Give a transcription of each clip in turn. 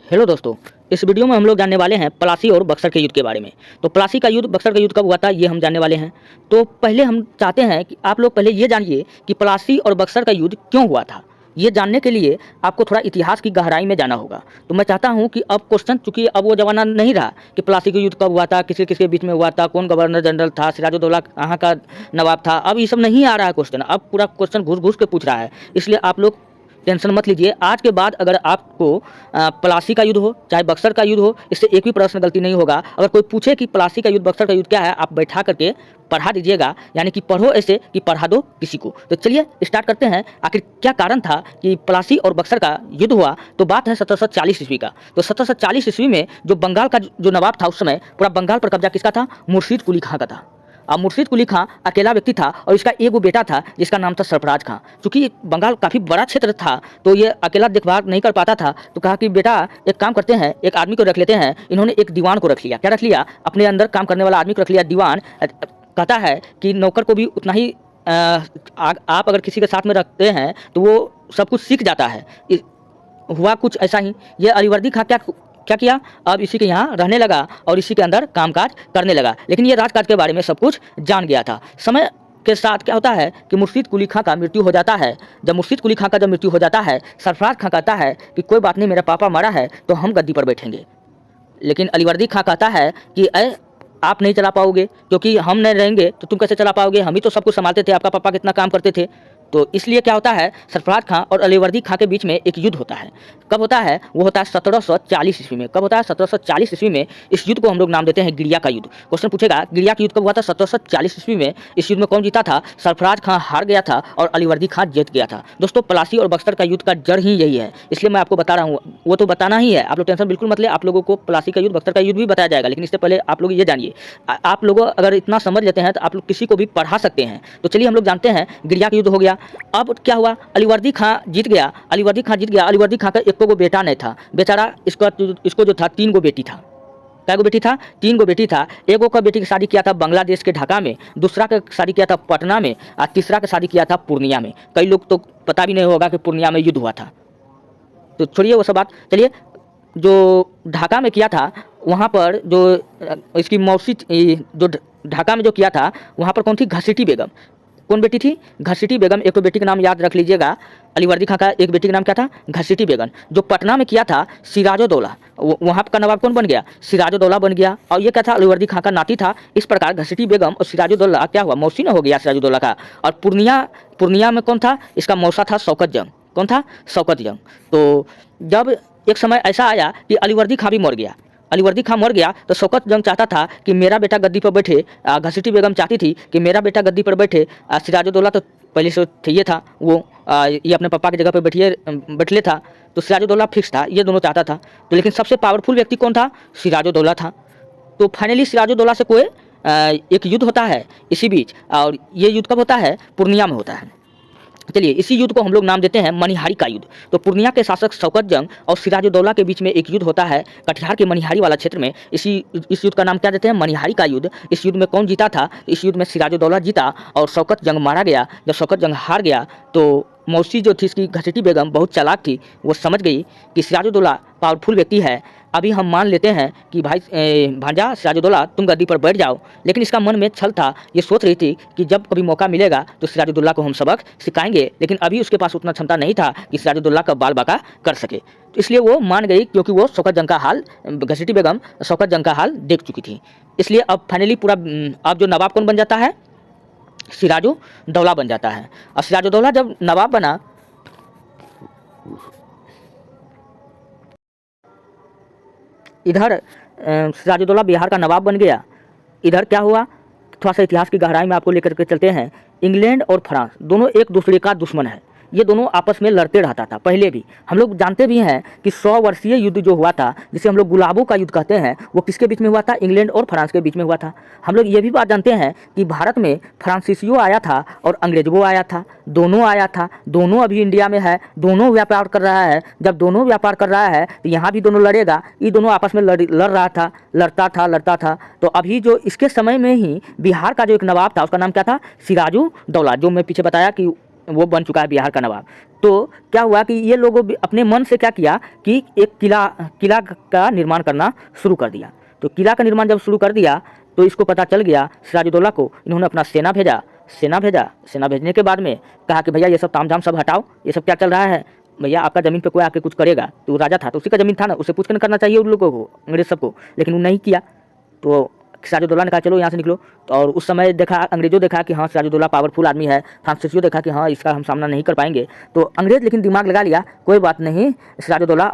Hello दोस्तों, इस video में हम लोग जानने वाले हैं पलासी और बक्सर के युद्ध के बारे में। तो पलासी का युद्ध, बक्सर का युद्ध कब हुआ था, ये हम जानने वाले हैं। तो पहले हम चाहते हैं कि आप लोग पहले ये जानिए कि पलासी और बक्सर का युद्ध क्यों हुआ था। ये जानने के लिए आपको थोड़ा इतिहास की गहराई में जाना होगा। तो मैं चाहता हूँ कि अब क्वेश्चन, चूँकि अब वो ज़माना नहीं रहा कि पलासी का युद्ध कब हुआ था, किसके किसके बीच में हुआ था, कौन गवर्नर जनरल था, सिराजुद्दौला कहाँ का नवाब था, अब ये सब नहीं आ रहा है क्वेश्चन। अब पूरा क्वेश्चन घुस घुस के पूछ रहा है। इसलिए आप लोग टेंशन मत लीजिए। आज के बाद अगर आपको पलासी का युद्ध हो चाहे बक्सर का युद्ध हो, इससे एक भी प्रश्न गलती नहीं होगा। अगर कोई पूछे कि पलासी का युद्ध, बक्सर का युद्ध क्या है, आप बैठा करके पढ़ा दीजिएगा, यानी कि पढ़ो ऐसे कि पढ़ा दो किसी को। तो चलिए स्टार्ट करते हैं। आखिर क्या कारण था कि पलासी और बक्सर का युद्ध हुआ। तो बात है 1740 ईस्वी का। तो 1740 ईस्वी में जो बंगाल का जो नवाब था, उस समय पूरा बंगाल पर कब्जा किसका था? मुर्शीद कुली खां का था। अब मुर्शीद कुली खां अकेला व्यक्ति था और इसका एक वो बेटा था जिसका नाम था सरफराज खां। चूँकि बंगाल काफ़ी बड़ा क्षेत्र था तो ये अकेला देखभाल नहीं कर पाता था, तो कहा कि बेटा एक काम करते हैं, एक आदमी को रख लेते हैं। इन्होंने एक दीवान को रख लिया। क्या रख लिया? अपने अंदर काम करने वाला आदमी को रख लिया, दीवान। कहता है कि नौकर को भी उतना ही आप अगर किसी के साथ में रखते हैं तो वो सब कुछ सीख जाता है। हुआ कुछ ऐसा ही। ये अलीवर्दी खां क्या किया? अब इसी के यहाँ रहने लगा और इसी के अंदर कामकाज करने लगा। लेकिन ये राजकाज के बारे में सब कुछ जान गया था। समय के साथ क्या होता है कि मुर्शीद कुली खां का मृत्यु हो जाता है। जब मुर्शीद कुली खां का जब मृत्यु हो जाता है, सरफराज खां कहता है कि कोई बात नहीं, मेरा पापा मरा है तो हम गद्दी पर बैठेंगे। लेकिन अलीवर्दी खां कहता है कि आप नहीं चला पाओगे, क्योंकि हम नहीं रहेंगे तो तुम कैसे चला पाओगे? हम ही तो सब कुछ संभालते थे, आपका पापा कितना काम करते थे। तो इसलिए क्या होता है, सरफराज खां और अलीवर्दी खां के बीच में एक युद्ध होता है। कब होता है? वो होता है 1740 ईस्वी में। कब होता है? 1740 ईस्वी में। इस युद्ध को हम लोग नाम देते हैं गिरिया का युद्ध। क्वेश्चन पूछेगा गिरिया का युद्ध कब हुआ था? 1740 ईस्वी में। इस युद्ध में कौन जीता था? सरफराज खां हार गया था और अलीवर्दी खां जीत गया था। दोस्तों, पलासी और बक्सर का युद्ध का जड़ ही यही है, इसलिए मैं आपको बता रहा हूँ। वो तो बताना ही है, आप लोग टेंशन बिल्कुल मत ले। आप लोगों को पलासी का युद्ध, बक्सर का युद्ध भी बताया जाएगा, लेकिन इससे पहले आप लोग ये जानिए। आप लोग अगर इतना समझ लेते हैं तो आप लोग किसी को भी पढ़ा सकते हैं। तो चलिए हम लोग जानते हैं। गिरिया का युद्ध हो गया। अब क्या हुआ? अलीवर्दी खां जीत गया। अलीवर्दी खां जीत गया। अलीवर्दी खां का एक को बेटा नहीं था बेचारा। इसको जो था 3 गो बेटी था। क्या गो बेटी था? 3 गो बेटी था। एक का बेटी की शादी किया था बांग्लादेश के ढाका में, दूसरा का शादी किया था पटना में, और तीसरा का शादी किया था पूर्णिया में। कई लोग तो पता भी नहीं होगा कि पूर्णिया में युद्ध हुआ था। तो छोड़िए वो सब बात। चलिए, जो ढाका में किया था वहाँ पर जो इसकी मौसी, जो ढाका में जो किया था वहाँ पर कौन थी? घसीटी बेगम। कौन बेटी थी? घसीटी बेगम। एक तो बेटी का नाम याद रख लीजिएगा। अलीवर्दी खां का एक बेटी का नाम क्या था? घसीटी बेगम। जो पटना में किया था सिराजुद्दौला, वहाँ का नवाब कौन बन गया? सिराजुद्दौला बन गया। और ये क्या था? अलीवर्दी खां का नाती था। इस प्रकार घसीटी बेगम और सिराजुद्दौला क्या हुआ? मौसी न हो गया सिराजुद्दौला का। और पूर्णिया में कौन था? इसका मौसा था शौकत जंग। कौन था? शौकत जंग। तो जब एक समय ऐसा आया कि अलीवर्दी खां भी मर गया। अलीवर्दी खां मर गया तो शौकत जंग चाहता था कि मेरा बेटा गद्दी पर बैठे। घसीटी बेगम चाहती थी कि मेरा बेटा गद्दी पर बैठे। सिराजुद्दौला तो पहले से ये था, वो ये अपने पापा की जगह पर बैठले था। तो सिराजुद्दौला फिक्स था, ये दोनों चाहता था। तो लेकिन सबसे पावरफुल व्यक्ति कौन था? सिराजुद्दौला था। तो फाइनली सिराजुद्दौला से कोई एक युद्ध होता है इसी बीच। और ये युद्ध कब होता है? पूर्णिया में होता है। चलिए, इसी युद्ध को हम लोग नाम देते हैं मनिहारी का युद्ध। तो पूर्णिया के शासक शौकत जंग और सिराजुद्दौला के बीच में एक युद्ध होता है कटिहार के मनिहारी वाला क्षेत्र में। इस युद्ध का नाम क्या देते हैं? मनिहारी का युद्ध। इस युद्ध में कौन जीता था? इस युद्ध में सिराजुद्दौला जीता और शौकत जंग मारा गया। जब शौकत जंग हार गया तो मौसी जो थी इसकी, घसीटी बेगम, बहुत चालाक थी। वो समझ गई कि सिराजुद्दौला पावरफुल व्यक्ति है, अभी हम मान लेते हैं कि भाई भांजा सिराजुद्दौला तुम गद्दी पर बैठ जाओ। लेकिन इसका मन में छल था, ये सोच रही थी कि जब कभी मौका मिलेगा तो सिराजुद्दौला को हम सबक सिखाएंगे। लेकिन अभी उसके पास उतना क्षमता नहीं था कि सिराजुद्दौला का बाल बाका कर सके। तो इसलिए वो मान गई, क्योंकि वो शौकत जंग का हाल, घसीटी बेगम शौकत जंग का हाल देख चुकी थी। इसलिए अब फाइनली पूरा, अब जो नवाब कौन बन जाता है? सिराजुद्दौला बन जाता है। और सिराजुद्दौला जब नवाब बना, इधर सिराजुद्दौला बिहार का नवाब बन गया। इधर क्या हुआ, थोड़ा सा इतिहास की गहराई में आपको लेकर के चलते हैं। इंग्लैंड और फ्रांस दोनों एक दूसरे का दुश्मन है। ये दोनों आपस में लड़ते रहता था पहले भी। हम लोग जानते भी हैं कि 100 वर्षीय युद्ध जो हुआ था, जिसे हम लोग गुलाबों का युद्ध कहते हैं, वो किसके बीच में हुआ था? इंग्लैंड और फ्रांस के बीच में हुआ था। हम लोग ये भी बात जानते हैं कि भारत में फ्रांसीसियों आया था और अंग्रेजों आया था, दोनों आया था। दोनों अभी इंडिया में है, दोनों व्यापार कर रहा है। जब दोनों व्यापार कर रहा है तो यहाँ भी दोनों लड़ेगा। ये दोनों आपस में लड़ रहा था, लड़ता था। तो अभी जो इसके समय में ही बिहार का जो एक नवाब था, उसका नाम क्या था? सिराजुद्दौला। जो मैं पीछे बताया कि वो बन चुका है बिहार का नवाब। तो क्या हुआ कि ये लोगों अपने मन से क्या किया कि एक किला का निर्माण करना शुरू कर दिया। तो किला का निर्माण जब शुरू कर दिया तो इसको पता चल गया सिराजुद्दौला को, इन्होंने अपना सेना भेजा। सेना भेजने के बाद में कहा कि भैया ये सब तामझाम सब हटाओ, ये सब क्या चल रहा है, भैया आपका ज़मीन पे कोई आके कुछ करेगा, तो राजा था तो उसी का ज़मीन था ना, उससे पूछ कर करना चाहिए उन लोगों को, अंग्रेज सबको, लेकिन वो नहीं किया। तो सिराजुद्दौला ने कहा चलो यहाँ से निकलो। तो और उस समय देखा, अंग्रेजों देखा कि हाँ सिराजुद्दौला पावरफुल आदमी है, फ्रांसीसियों देखा कि हाँ इसका हम सामना नहीं कर पाएंगे। तो अंग्रेज लेकिन दिमाग लगा लिया, कोई बात नहीं सिराजुद्दौला,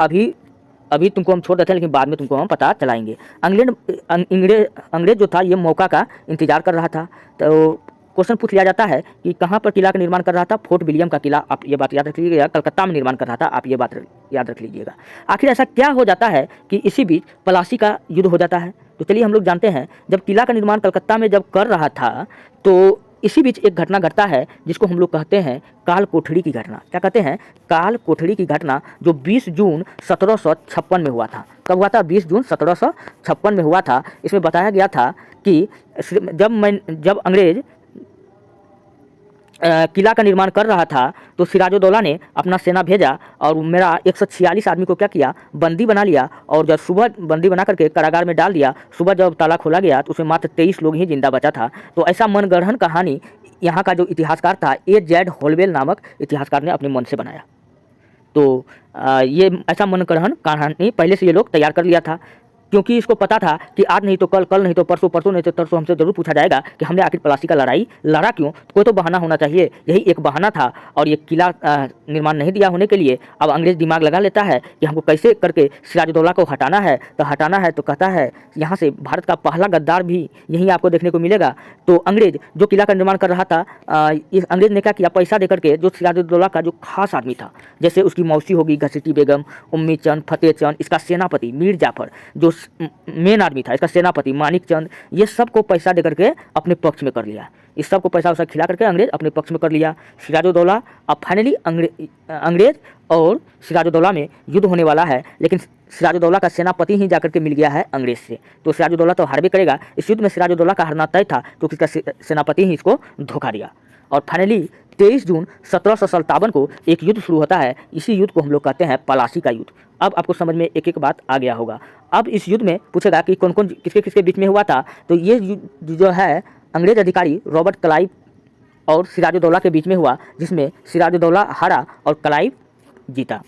अभी तुमको हम छोड़ देते हैं लेकिन बाद में तुमको हम पता चलाएंगे। अंग्रेज जो था ये मौका का इंतजार कर रहा था। तो क्वेश्चन पूछ लिया जाता है कि कहाँ पर किला का निर्माण कर रहा था, फोर्ट विलियम का किला, आप ये बात याद रख लीजिएगा, कलकत्ता में निर्माण कर रहा था, आप ये बात याद रख लीजिएगा। आखिर ऐसा क्या हो जाता है कि इसी बीच प्लासी का युद्ध हो जाता है। तो चलिए हम लोग जानते हैं, जब किला का निर्माण कलकत्ता में जब कर रहा था तो इसी बीच एक घटना घटता है जिसको हम लोग कहते हैं काल कोठड़ी की घटना। क्या कहते हैं? काल कोठड़ी की घटना, जो 20 जून 1756 में हुआ था। कब हुआ था? 20 जून 1756 में हुआ था। इसमें बताया गया था कि जब अंग्रेज किला का निर्माण कर रहा था तो सिराजुद्दौला ने अपना सेना भेजा और मेरा 146 आदमी को क्या किया, बंदी बना लिया। और जब सुबह बंदी बना करके कारागार में डाल दिया, सुबह जब ताला खोला गया तो उसमें मात्र 23 लोग ही जिंदा बचा था। तो ऐसा मनगढ़ंत कहानी यहाँ का जो इतिहासकार था A.Z. होलवेल नामक इतिहासकार ने अपने मन से बनाया। तो ये ऐसा मनगढ़ंत कहानी पहले से ये लोग तैयार कर लिया था, क्योंकि इसको पता था कि आज नहीं तो कल, कल नहीं तो परसों, परसों नहीं तो तरसों हमसे जरूर पूछा जाएगा कि हमने आखिर प्लासी का लड़ाई लड़ा क्यों। तो कोई तो बहाना होना चाहिए, यही एक बहाना था। और ये किला निर्माण नहीं दिया होने के लिए अब अंग्रेज दिमाग लगा लेता है कि हमको कैसे करके सिराजुद्दौला को हटाना है। तो कहता है यहाँ से भारत का पहला गद्दार भी यहीं आपको देखने को मिलेगा। तो अंग्रेज जो किला का निर्माण कर रहा था, इस अंग्रेज ने क्या किया, पैसा दे करके जो सिराजुद्दौला का जो खास आदमी था, जैसे उसकी मौसी होगी घसीटी बेगम, उम्मी चंद, फतेह चंद, इसका सेनापति मीर जाफर जो मेन आदमी था, इसका सेनापति मानिक चंद, ये सबको पैसा दे करके अपने पक्ष में कर लिया। इस सबको पैसा वैसा खिला करके अंग्रेज अपने पक्ष में कर लिया सिराजुद्दौला। अब फाइनली अंग्रेज और सिराजुद्दौला में युद्ध होने वाला है, लेकिन सिराजुद्दौला का सेनापति ही जाकर के मिल गया है अंग्रेज से। तो सिराजुद्दौला तो हार भी करेगा। इस युद्ध में सिराजुद्दौला का हारना तय था क्योंकि इसका सेनापति ही इसको धोखा दिया। और फाइनली 23 जून 1757 को एक युद्ध शुरू होता है। इसी युद्ध को हम लोग कहते हैं प्लासी का युद्ध। अब आपको समझ में एक एक बात आ गया होगा। अब इस युद्ध में पूछेगा कि कौन कौन किसके किसके बीच में हुआ था। तो ये युद्ध जो है अंग्रेज अधिकारी रॉबर्ट क्लाइव और सिराजुद्दौला के बीच में हुआ, जिसमें सिराजुद्दौला हारा और क्लाइव जीता।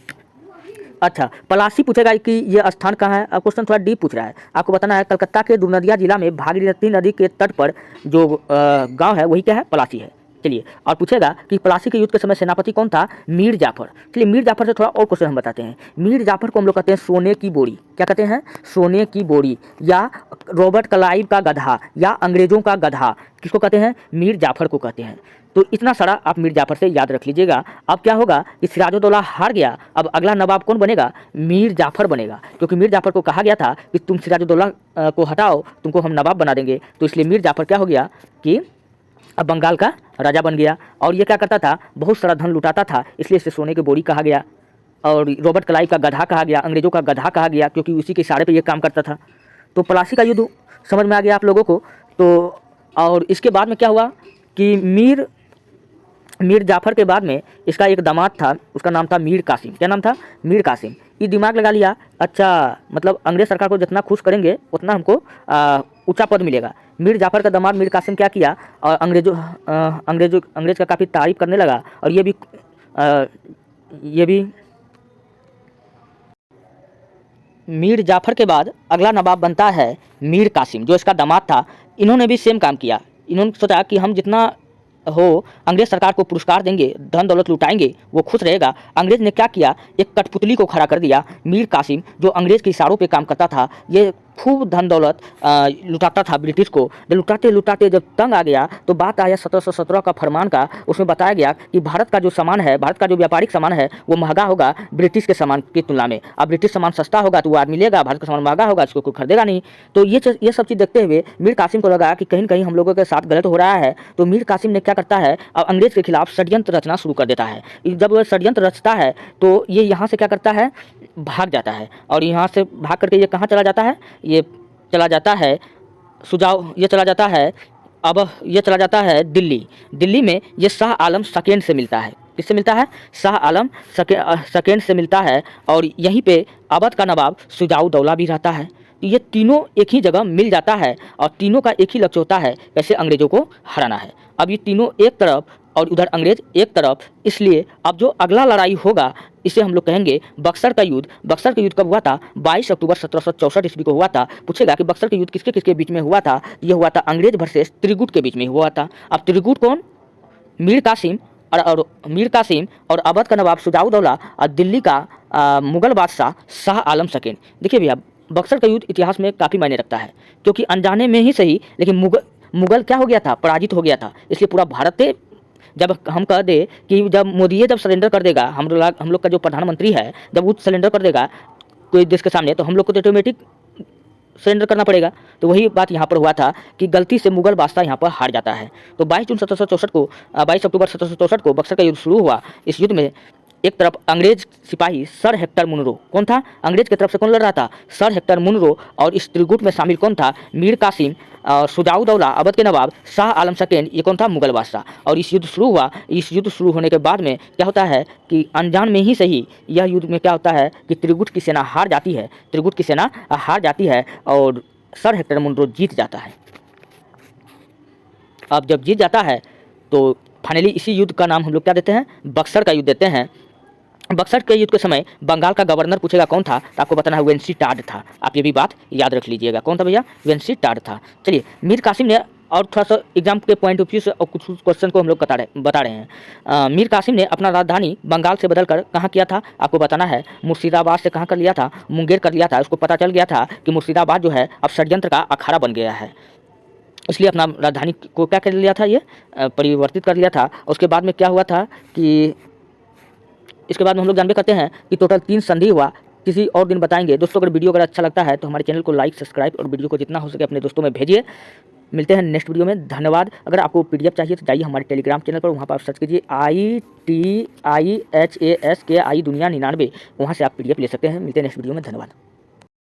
अच्छा, प्लासी पूछेगा कि ये स्थान कहाँ है। अब क्वेश्चन थोड़ा डीप पूछ रहा है। आपको बताना है कलकत्ता के दुर्नदिया जिला में भागीरथी नदी के तट पर जो गांव है वही क्या है, प्लासी है। चलिए, और पूछेगा कि प्लासी के युद्ध के समय सेनापति कौन था, मीर जाफर। चलिए, मीर जाफर से थोड़ा और क्वेश्चन हम बताते हैं। मीर जाफर को हम लोग कहते हैं सोने की बोरी। क्या कहते हैं? सोने की बोरी, या रॉबर्ट क्लाइव का गधा, या अंग्रेजों का गधा। किसको कहते हैं? मीर जाफर को कहते हैं। तो इतना सारा आप मीर जाफर से याद रख लीजिएगा। अब क्या होगा कि सिराजुद्दौला हार गया, अब अगला नवाब कौन बनेगा, मीर जाफर बनेगा। क्योंकि मीर जाफर को कहा गया था कि तुम सिराजुद्दौला को हटाओ, तुमको हम नवाब बना देंगे। तो इसलिए मीर जाफर क्या हो गया कि अब बंगाल का राजा बन गया। और ये क्या करता था, बहुत सारा धन लुटाता था, इसलिए इसे सोने की बोरी कहा गया। और रॉबर्ट क्लाइव का गधा कहा गया, अंग्रेजों का गधा कहा गया, क्योंकि उसी के इशारे पे ये काम करता था। तो प्लासी का युद्ध समझ में आ गया आप लोगों को। तो और इसके बाद में क्या हुआ कि मीर जाफर के बाद में इसका एक दामाद था, उसका नाम था मीर कासिम। क्या नाम था? मीर कासिम। ये दिमाग लगा लिया, अच्छा मतलब अंग्रेज सरकार को जितना खुश करेंगे उतना हमको ऊंचा पद मिलेगा। मीर जाफर का दामाद मीर कासिम क्या किया, और अंग्रेज का काफ़ी तारीफ करने लगा। और ये भी मीर जाफर के बाद अगला नवाब बनता है मीर कासिम, जो इसका दामाद था। इन्होंने भी सेम काम किया। इन्होंने सोचा कि हम जितना हो अंग्रेज सरकार को पुरस्कार देंगे, धन दौलत लुटाएंगे, वो खुश रहेगा। अंग्रेज ने क्या किया, एक कठपुतली को खड़ा कर दिया। मीर कासिम जो अंग्रेज के इशारों पे काम करता था, ये खूब धन दौलत लुटाता था ब्रिटिश को। जब लुटाते जब तंग आ गया तो बात आया 1717 का फरमान का। उसमें बताया गया कि भारत का जो सामान है, भारत का जो व्यापारिक सामान है, वो महंगा होगा ब्रिटिश के सामान की तुलना में। अब ब्रिटिश सामान सस्ता होगा तो वो आदमी लेगा, भारत का सामान महंगा होगा इसको कोई खरीदेगा नहीं। तो ये सब चीज़ देखते हुए मीर कासिम को लगा कि कहीं न कहीं हम लोगों के साथ गलत हो रहा है। तो मीर कासिम ने क्या करता है, अब अंग्रेज के खिलाफ षड्यंत्र रचना शुरू कर देता है। जब वह षड्यंत्र रचता है तो ये यहाँ से क्या करता है, भाग जाता है। और यहाँ से भाग करके ये कहाँ चला जाता है, ये चला जाता है दिल्ली। दिल्ली में ये शाह आलम सेकेंड से मिलता है। किससे मिलता है? शाह आलम सेकेंड से मिलता है और यहीं पे अवध का नवाब शुजाउद्दौला भी रहता है। तो ये तीनों एक ही जगह मिल जाता है और तीनों का एक ही लक्ष्य होता है, कैसे अंग्रेज़ों को हराना है। अब ये तीनों एक तरफ और उधर अंग्रेज एक तरफ, इसलिए अब जो अगला लड़ाई होगा इसे हम लोग कहेंगे बक्सर का युद्ध। बक्सर का युद्ध कब हुआ था? 22 अक्टूबर 1764 ईस्वी को हुआ था। पूछेगा कि बक्सर का युद्ध किसके किसके बीच में हुआ था? ये हुआ था अंग्रेज वर्सेस त्रिगुट के बीच में हुआ था। अब त्रिगुट कौन? मीर कासिम और अवध का नवाब शुजाउद्दौला और दिल्ली का मुगल बादशाह शाह आलम सेकेंड। देखिए भैया, बक्सर का युद्ध इतिहास में काफ़ी मायने रखता है, क्योंकि अनजाने में ही सही, लेकिन मुगल क्या हो गया था? पराजित हो गया था। इसलिए पूरा भारत, जब हम कह दे कि जब मोदी जब सरेंडर कर देगा, हम लोग का जो प्रधानमंत्री है जब वो सरेंडर कर देगा कोई देश के सामने, तो हम लोग को तो ऑटोमेटिक सरेंडर करना पड़ेगा। तो वही बात यहाँ पर हुआ था कि गलती से मुगल बादशाह यहाँ पर हार जाता है। तो 22 अक्टूबर 1764 को बक्सर का युद्ध शुरू हुआ। इस युद्ध में एक तरफ अंग्रेज सिपाही सर हेक्टर मुनरो, कौन था? अंग्रेज की तरफ से कौन लड़ रहा था? Sir Hector Munro. और इस त्रिगुट में शामिल कौन था? मीर कासिम और शुजाउद्दौला अवध के नवाब, शाह आलम सेकेंड, ये कौन था? मुगल बादशाह। और इस युद्ध शुरू हुआ। इस युद्ध शुरू होने के बाद में क्या होता है कि अनजान में ही सही, यह युद्ध में क्या होता है कि त्रिगुट की सेना हार जाती है और सर हेक्टर मुनरो जीत जाता है। अब जब जीत जाता है तो फाइनली इसी युद्ध का नाम हम लोग क्या देते हैं? बक्सर का युद्ध देते हैं। बक्सर के युद्ध के समय बंगाल का गवर्नर पूछेगा कौन था, तो आपको बताना है वेंसी टाड था। आप ये भी बात याद रख लीजिएगा। कौन था भैया? वेंसी टाड था। चलिए, मीर कासिम ने, और थोड़ा सा एग्जाम के पॉइंट ऑफ व्यू से और कुछ क्वेश्चन को हम लोग बता रहे हैं। मीर कासिम ने अपना राजधानी बंगाल से बदलकर कहाँ किया था? आपको बताना है मुर्शिदाबाद से कहाँ कर लिया था? मुंगेर कर लिया था। उसको पता चल गया था कि मुर्शिदाबाद जो है अब षड्यंत्र का अखाड़ा बन गया है, इसलिए अपना राजधानी को क्या कर लिया था? ये परिवर्तित कर लिया था। उसके बाद में क्या हुआ था कि इसके बाद में हम लोग जानबे करते हैं कि टोटल 3 संधि हुआ। किसी और दिन बताएंगे। दोस्तों, अगर वीडियो अगर अच्छा लगता है तो हमारे चैनल को लाइक, सब्सक्राइब और वीडियो को जितना हो सके अपने दोस्तों में भेजिए। मिलते हैं नेक्स्ट वीडियो में। धन्यवाद। अगर आपको PDF चाहिए तो जाइए हमारे टेलीग्राम चैनल पर, वहाँ पर आप सर्च कीजिए ITIHASKI दुनिया 99, वहाँ से आप PDF ले सकते हैं। मिलते हैं नेक्स्ट वीडियो में। धन्यवाद।